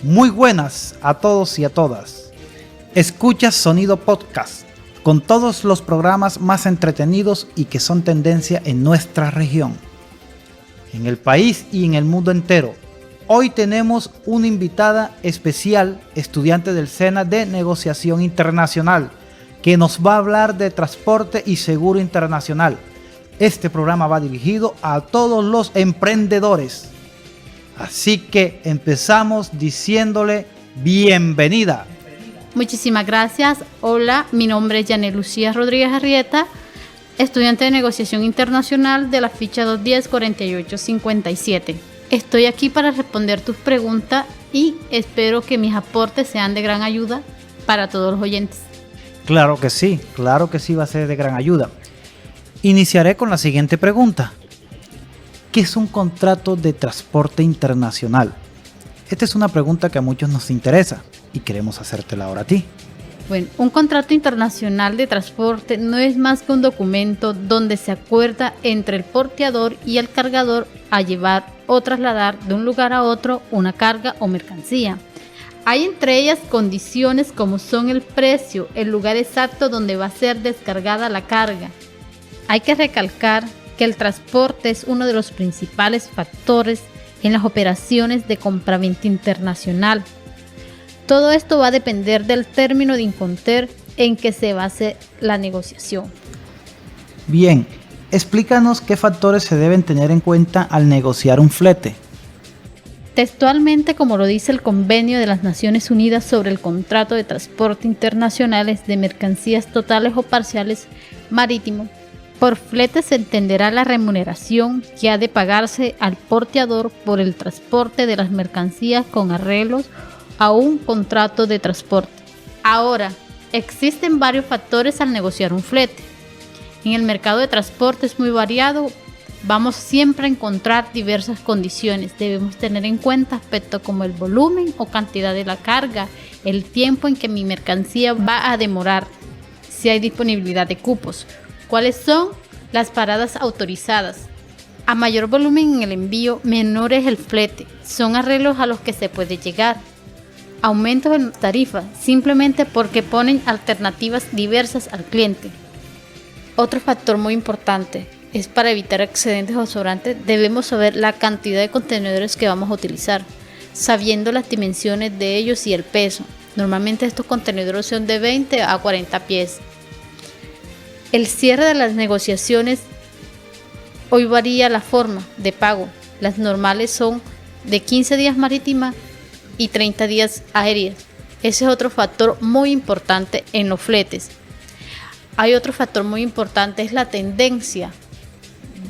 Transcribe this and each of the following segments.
Muy buenas a todos y a todas. Escuchas Sonido Podcast, con todos los programas más entretenidos y que son tendencia en nuestra región, en el país y en el mundo entero. Hoy tenemos una invitada especial, estudiante del SENA de Negociación Internacional, que nos va a hablar de transporte y seguro internacional. Este programa va dirigido a todos los emprendedores. Así que empezamos diciéndole bienvenida. Muchísimas gracias. Hola, mi nombre es Yanet Lucía Rodríguez Arrieta, estudiante de Negociación Internacional de la ficha 210-4857. Estoy aquí para responder tus preguntas y espero que mis aportes sean de gran ayuda para todos los oyentes. Claro que sí va a ser de gran ayuda. Iniciaré con la siguiente pregunta. ¿Qué es un contrato de transporte internacional? Esta es una pregunta que a muchos nos interesa y queremos hacértela ahora a ti. Bueno, un contrato internacional de transporte no es más que un documento donde se acuerda entre el porteador y el cargador a llevar o trasladar de un lugar a otro una carga o mercancía. Hay entre ellas condiciones como son el precio, el lugar exacto donde va a ser descargada la carga. Hay que recalcar que el transporte es uno de los principales factores en las operaciones de compraventa internacional. Todo esto va a depender del término de Incoterm en que se base la negociación. Bien, explícanos qué factores se deben tener en cuenta al negociar un flete. Textualmente, como lo dice el Convenio de las Naciones Unidas sobre el Contrato de Transporte Internacionales de Mercancías Totales o Parciales Marítimos, por flete se entenderá la remuneración que ha de pagarse al porteador por el transporte de las mercancías con arreglos a un contrato de transporte. Ahora, existen varios factores al negociar un flete. En el mercado de transporte es muy variado, vamos siempre a encontrar diversas condiciones. Debemos tener en cuenta aspectos como el volumen o cantidad de la carga, el tiempo en que mi mercancía va a demorar, si hay disponibilidad de cupos. ¿Cuáles son las paradas autorizadas? A mayor volumen en el envío, menor es el flete. Son arreglos a los que se puede llegar. Aumentos en tarifas, simplemente porque ponen alternativas diversas al cliente. Otro factor muy importante es para evitar excedentes o sobrantes, debemos saber la cantidad de contenedores que vamos a utilizar, sabiendo las dimensiones de ellos y el peso. Normalmente estos contenedores son de 20 a 40 pies. El cierre de las negociaciones, hoy varía la forma de pago. Las normales son de 15 días marítimas y 30 días aéreas. Ese es otro factor muy importante en los fletes. Hay otro factor muy importante, es la tendencia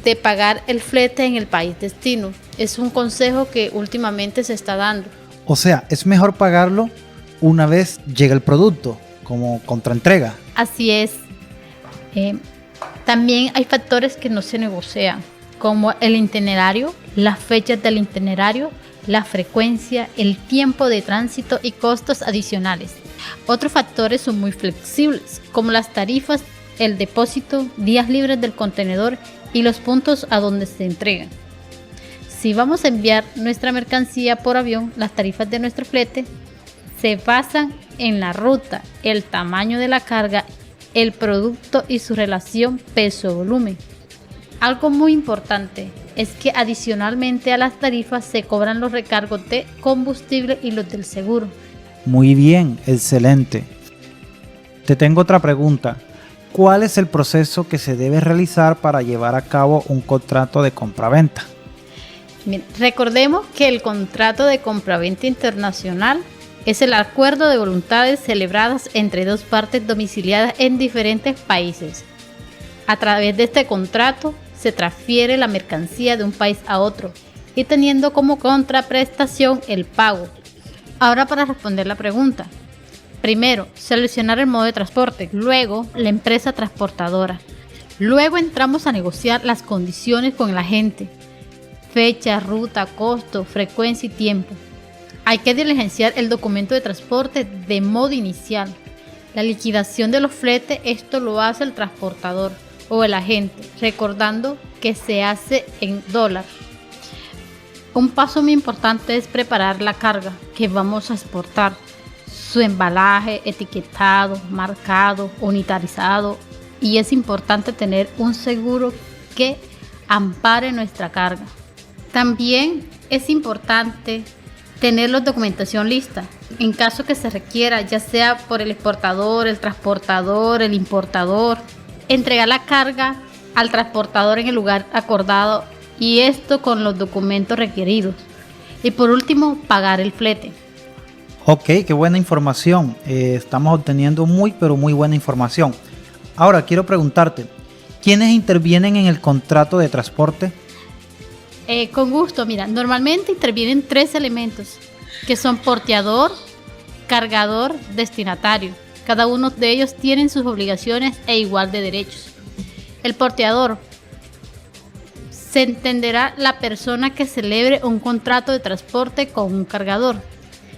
de pagar el flete en el país destino. Es un consejo que últimamente se está dando. O sea, es mejor pagarlo una vez llega el producto, como contraentrega. Así es. También hay factores que no se negocian, como el itinerario, las fechas del itinerario, la frecuencia, el tiempo de tránsito y costos adicionales. Otros factores son muy flexibles, como las tarifas, el depósito, días libres del contenedor y los puntos a donde se entregan. Si vamos a enviar nuestra mercancía por avión, las tarifas de nuestro flete se basan en la ruta, el tamaño de la carga, el producto y su relación peso-volumen. Algo muy importante es que adicionalmente a las tarifas se cobran los recargos de combustible y los del seguro. Muy bien, excelente. Te tengo otra pregunta. ¿Cuál es el proceso que se debe realizar para llevar a cabo un contrato de compraventa? Bien, recordemos que el contrato de compraventa internacional es el acuerdo de voluntades celebradas entre dos partes domiciliadas en diferentes países. A través de este contrato se transfiere la mercancía de un país a otro y teniendo como contraprestación el pago. Ahora, para responder la pregunta. Primero, seleccionar el modo de transporte. Luego, la empresa transportadora. Luego entramos a negociar las condiciones con el agente: fecha, ruta, costo, frecuencia y tiempo. Hay que diligenciar el documento de transporte de modo inicial. La liquidación de los fletes, esto lo hace el transportador o el agente, recordando que se hace en dólar. Un paso muy importante es preparar la carga que vamos a exportar, su embalaje, etiquetado, marcado, unitarizado, y es importante tener un seguro que ampare nuestra carga. También es importante tener la documentación lista en caso que se requiera, ya sea por el exportador, el transportador, el importador. Entregar la carga al transportador en el lugar acordado, y esto con los documentos requeridos. Y por último, pagar el flete. Ok, qué buena información. Estamos obteniendo muy buena información. Ahora quiero preguntarte, ¿quiénes intervienen en el contrato de transporte? Con gusto, mira, normalmente intervienen 3 elementos, que son porteador, cargador, destinatario. Cada uno de ellos tienen sus obligaciones e igual de derechos. El porteador: se entenderá la persona que celebre un contrato de transporte con un cargador.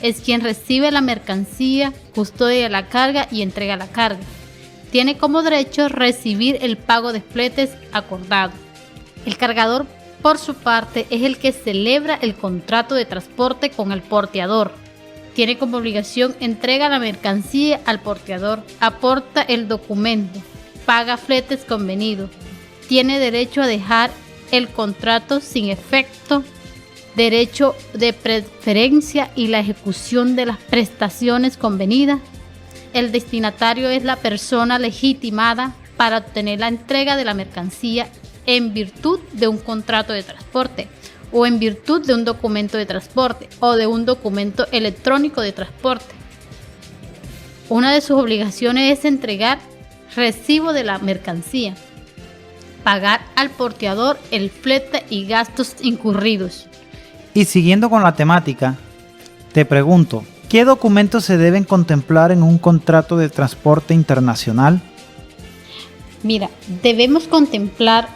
Es quien recibe la mercancía, custodia la carga y entrega la carga. Tiene como derecho recibir el pago de fletes acordado. El cargador, por su parte, es el que celebra el contrato de transporte con el porteador. Tiene como obligación entrega la mercancía al porteador, aporta el documento, paga fletes convenidos. Tiene derecho a dejar el contrato sin efecto, derecho de preferencia y la ejecución de las prestaciones convenidas. El destinatario es la persona legitimada para obtener la entrega de la mercancía en virtud de un contrato de transporte, o en virtud de un documento de transporte, o de un documento electrónico de transporte. Una de sus obligaciones es entregar recibo de la mercancía, pagar al porteador el flete y gastos incurridos. Y siguiendo con la temática, te pregunto, ¿qué documentos se deben contemplar en un contrato de transporte internacional? Mira, debemos contemplar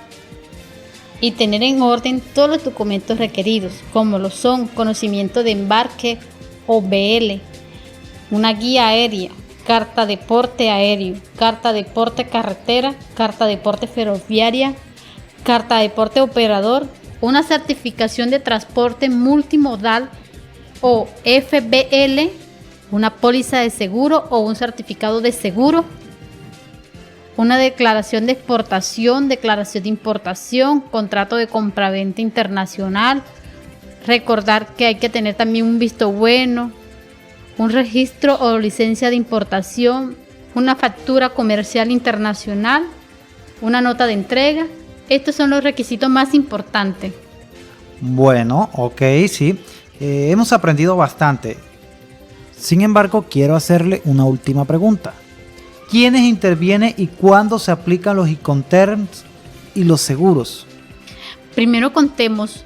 y tener en orden todos los documentos requeridos, como lo son conocimiento de embarque o BL, una guía aérea, carta de porte aéreo, carta de porte carretera, carta de porte ferroviaria, carta de porte operador, una certificación de transporte multimodal o FBL, una póliza de seguro o un certificado de seguro, una declaración de exportación, declaración de importación, contrato de compraventa internacional. Recordar que hay que tener también un visto bueno, un registro o licencia de importación, una factura comercial internacional, una nota de entrega. Estos son los requisitos más importantes. Bueno, ok, sí. Hemos aprendido bastante. Sin embargo, quiero hacerle una última pregunta. ¿Quiénes intervienen y cuándo se aplican los Incoterms y los seguros? Primero contemos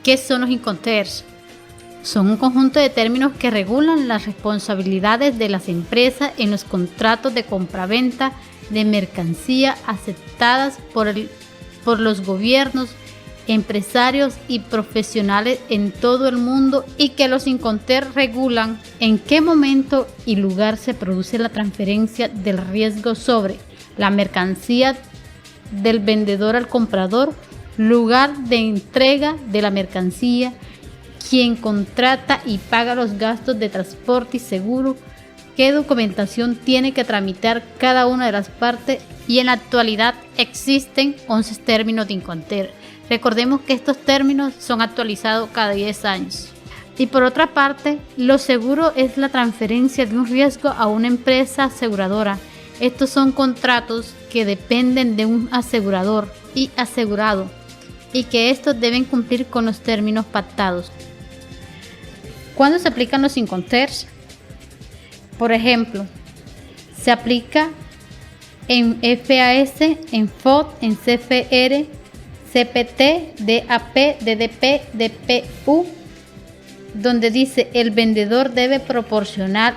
qué son los Incoterms. Son un conjunto de términos que regulan las responsabilidades de las empresas en los contratos de compraventa de mercancía aceptadas por los gobiernos, empresarios y profesionales en todo el mundo, y que los Incoterms regulan en qué momento y lugar se produce la transferencia del riesgo sobre la mercancía del vendedor al comprador, lugar de entrega de la mercancía, quien contrata y paga los gastos de transporte y seguro, qué documentación tiene que tramitar cada una de las partes, y en la actualidad existen 11 términos de Incoterms. Recordemos que estos términos son actualizados cada 10 años. Y por otra parte, lo seguro es la transferencia de un riesgo a una empresa aseguradora. Estos son contratos que dependen de un asegurador y asegurado, y que estos deben cumplir con los términos pactados. ¿Cuándo se aplican los Incoterms? Por ejemplo, se aplica en FAS, en FOD, en CFR, CPT, DAP, DDP, DPU, donde dice el vendedor debe proporcionar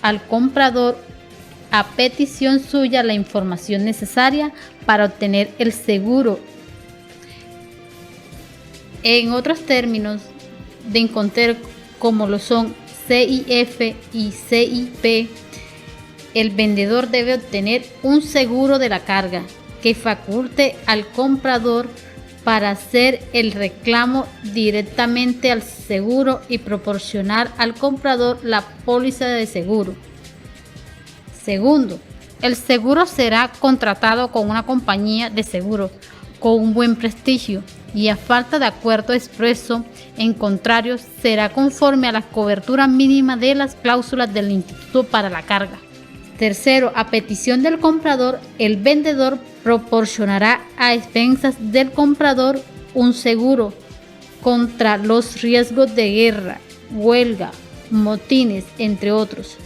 al comprador a petición suya la información necesaria para obtener el seguro. En otros términos de Incoterm, como lo son CIF y CIP, el vendedor debe obtener un seguro de la carga que faculte al comprador para hacer el reclamo directamente al seguro y proporcionar al comprador la póliza de seguro. Segundo, el seguro será contratado con una compañía de seguro con un buen prestigio y a falta de acuerdo expreso en contrario será conforme a la cobertura mínima de las cláusulas del Instituto para la Carga. Tercero, a petición del comprador, el vendedor proporcionará a expensas del comprador un seguro contra los riesgos de guerra, huelga, motines, entre otros.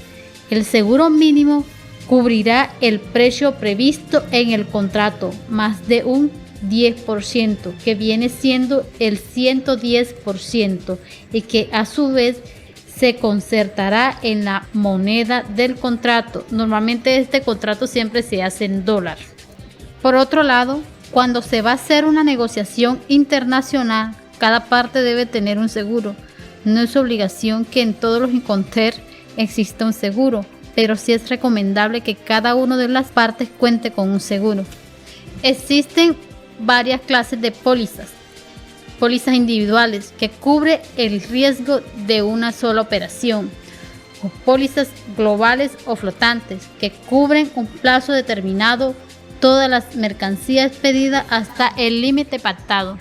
El seguro mínimo cubrirá el precio previsto en el contrato, más de un 10%, que viene siendo el 110%, y que a su vez se concertará en la moneda del contrato. Normalmente este contrato siempre se hace en dólar. Por otro lado, cuando se va a hacer una negociación internacional, cada parte debe tener un seguro. No es obligación que en todos los Incoterm exista un seguro, pero sí es recomendable que cada una de las partes cuente con un seguro. Existen varias clases de pólizas. Pólizas individuales que cubre el riesgo de una sola operación, o pólizas globales o flotantes que cubren un plazo determinado todas las mercancías pedidas hasta el límite pactado.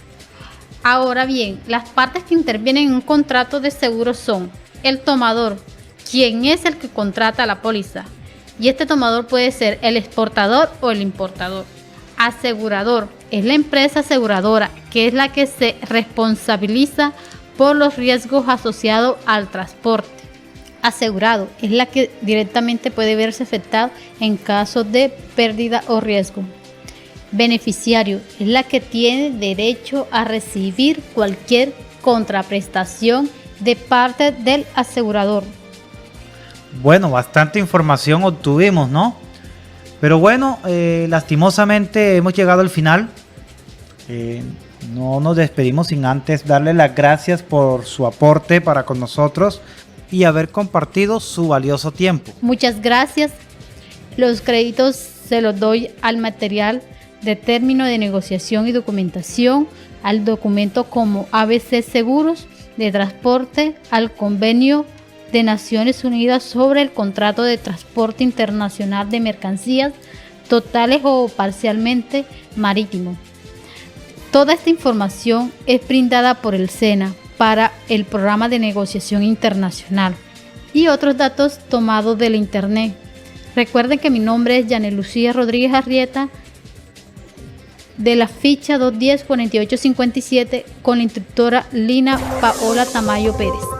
Ahora bien, las partes que intervienen en un contrato de seguro son el tomador, quien es el que contrata la póliza, y este tomador puede ser el exportador o el importador. Asegurador es la empresa aseguradora, que es la que se responsabiliza por los riesgos asociados al transporte. Asegurado es la que directamente puede verse afectado en caso de pérdida o riesgo. Beneficiario es la que tiene derecho a recibir cualquier contraprestación de parte del asegurador. Bueno, bastante información obtuvimos, ¿no? Pero bueno, lastimosamente hemos llegado al final. No nos despedimos sin antes darle las gracias por su aporte para con nosotros y haber compartido su valioso tiempo. Muchas gracias. Los créditos se los doy al material de término de negociación y documentación, al documento como ABC Seguros de Transporte, al convenio de Naciones Unidas sobre el contrato de transporte internacional de mercancías totales o parcialmente marítimo. Toda esta información es brindada por el SENA para el programa de negociación internacional y otros datos tomados del internet. Recuerden que mi nombre es Yanet Lucía Rodríguez Arrieta, de la ficha 210-4857, con la instructora Lina Paola Tamayo Pérez.